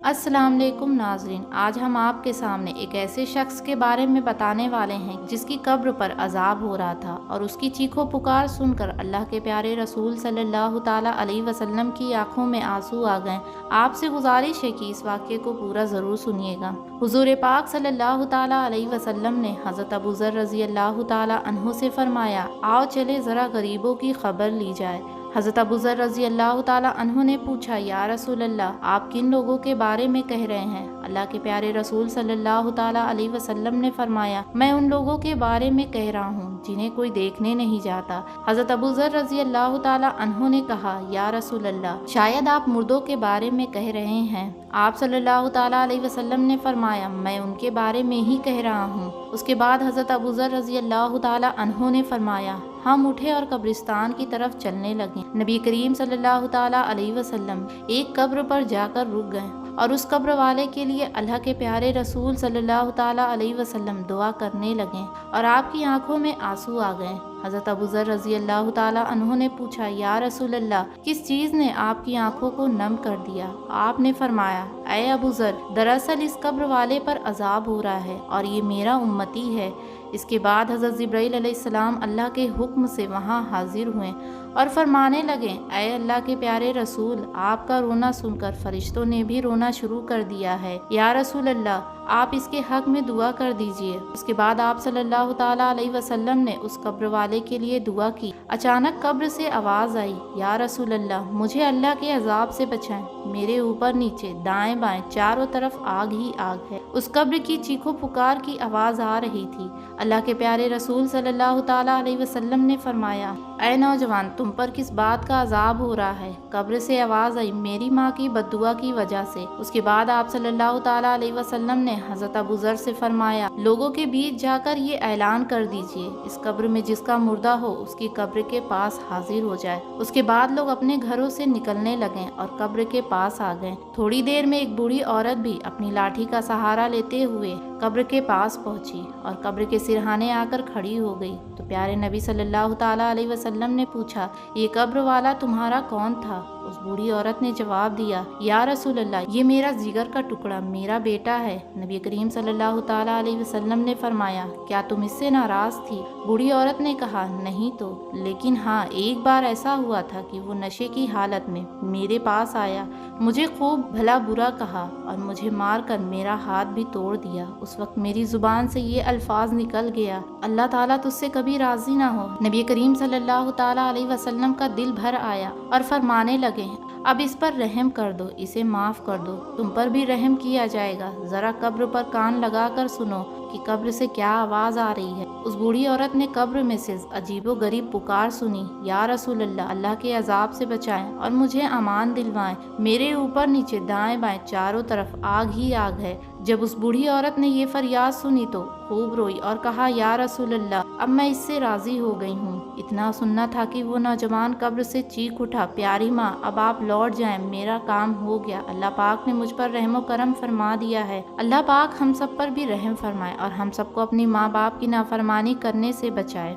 अस्सलाम वालेकुम नाज़रीन, आज हम आपके सामने एक ऐसे शख्स के बारे में बताने वाले हैं जिसकी कब्र पर अजाब हो रहा था और उसकी चीखों पुकार सुनकर अल्लाह के प्यारे रसूल सल्लल्लाहु ताला अलैहि वसल्लम की आंखों में आंसू आ गए। आपसे गुजारिश है कि इस वाक़े को पूरा ज़रूर सुनिएगा। हुज़ूर पाक सल्लल्लाहु ताला अलैहि वसल्लम ने हज़रत अबू ज़र रज़ी अल्लाह ताला अन्हु से फरमाया, आओ चले ज़रा गरीबों की खबर ली जाए। हज़रत अबू ज़र रज़ी अल्लाह ताला अन्हु ने पूछा, या रसूल अल्लाह, आप किन लोगों के बारे में कह रहे हैं? अल्लाह के प्यारे रसूल सल्लल्लाहु ताला अलैहि वसल्लम ने फरमाया, मैं उन लोगों के बारे में कह रहा हूँ जिन्हें कोई देखने नहीं जाता। हज़रत अबू ज़र रज़ी अल्लाह ताला अन्हु ने कहा, या रसूल अल्लाह, शायद आप मुर्दों के बारे में कह रहे हैं। आप सल्लल्लाहु ताला अलैहि वसल्लम ने फरमाया, मैं उनके बारे में ही कह रहा हूँ। उसके बाद हज़रत अबू ज़र रज़ी अल्लाह ताला अन्हु ने फरमाया, हम उठे और कब्रिस्तान की तरफ चलने लगे। नबी करीम सल्लल्लाहु ताला अलैहि वसल्लम एक कब्र पर जाकर रुक गए और उस कब्र वाले के लिए अल्लाह के प्यारे रसूल सल्लल्लाहु ताला अलैहि वसल्लम दुआ करने लगे और आपकी आंखों में आंसू आ गए। हज़रत अबू ज़र रज़ी अल्लाह ताला अन्हु ने पूछा, या रसूल अल्लाह, किस चीज़ ने आपकी आंखों को नम कर दिया? आपने फरमाया, ऐ अबू ज़र, दरअसल इस कब्र वाले पर अजाब हो रहा है और ये मेरा उम्मती है। इसके बाद हज़रत जिब्राइल अलैहिस्सलाम अल्लाह के हुक्म से वहाँ हाजिर हुए और फरमाने लगे, ऐ अल्लाह के प्यारे रसूल, आपका रोना सुनकर फरिश्तों ने भी रोना शुरू कर दिया है। या रसूल अल्लाह, आप इसके हक में दुआ कर दीजिए। उसके बाद आप सल्लल्लाहु ताला अलैहि वसल्लम ने उस कब्र वाले के लिए दुआ की। अचानक कब्र से आवाज़ आई, या रसूल अल्लाह, मुझे अल्लाह के अजाब से बचाएं। मेरे ऊपर नीचे दाएं बाएं चारों तरफ आग ही आग है। उस कब्र की चीखों पुकार की आवाज़ आ रही थी। अल्लाह के प्यारे रसूल सल्लल्लाहु ताला अलैहि वसल्लम ने फरमाया, ऐ नौजवान, तुम पर किस बात का अजाब हो रहा है? कब्र से आवाज़ आई, मेरी माँ की बद्दुआ की वजह से। उसके बाद आप सल्लल्लाहु ताला अलैहि वसल्लम ने हज़रत अबू ज़र से फरमाया, लोगों के बीच जाकर ये ऐलान कर दीजिए, इस कब्र में जिसका मुर्दा हो उसकी कब्र के पास हाजिर हो जाए। उसके बाद लोग अपने घरों से निकलने लगे और कब्र के पास आ गए। थोड़ी देर में एक बूढ़ी औरत भी अपनी लाठी का सहारा लेते हुए कब्र के पास पहुंची और कब्र के सिरहाने आकर खड़ी हो गई। तो प्यारे नबी सल्लल्लाहु ताला अलैहि वसल्लम ने पूछा, ये कब्र वाला तुम्हारा कौन था? उस बूढ़ी औरत ने जवाब दिया, या रसूल अल्लाह, ये मेरा जिगर का टुकड़ा, मेरा बेटा है। नबी करीम सल्लल्लाहु ताला अलैहि वसल्लम ने फरमाया, क्या तुम इससे नाराज थी? बूढ़ी औरत ने कहा, नहीं तो, लेकिन हाँ, एक बार ऐसा हुआ था कि वो नशे की हालत में मेरे पास आया, मुझे खूब भला बुरा कहा और मुझे मार कर मेरा हाथ भी तोड़ दिया। उस वक्त मेरी जुबान से ये अल्फाज निकल गया, अल्लाह ताला तुझसे कभी राजी ना हो। नबी करीम सल्लल्लाहु ताला अलैहि वसल्लम का दिल भर आया और फरमाने लगे, अब इस पर रहम कर दो, इसे माफ़ कर दो, तुम पर भी रहम किया जाएगा। ज़रा कब्र पर कान लगा कर सुनो कि कब्र से क्या आवाज़ आ रही है। उस बूढ़ी औरत ने कब्र में से अजीबो गरीब पुकार सुनी, या रसूल अल्लाह, अल्लाह के अजाब से बचाएं और मुझे अमान दिलवाएं। मेरे ऊपर नीचे दाएं बाएं चारों तरफ आग ही आग है। जब उस बूढ़ी औरत ने ये फरियाद सुनी तो खूब रोई और कहा, या रसूल अल्लाह, अब मैं इससे राज़ी हो गई हूँ। इतना सुनना था कि वो नौजवान कब्र से चीख उठा, प्यारी माँ, अब आप लौट जाएं, मेरा काम हो गया। अल्लाह पाक ने मुझ पर रहम करम फरमा दिया है। अल्लाह पाक हम सब पर भी रहम फरमाए और हम सबको अपनी माँ बाप की नाफरमानी करने से बचाए।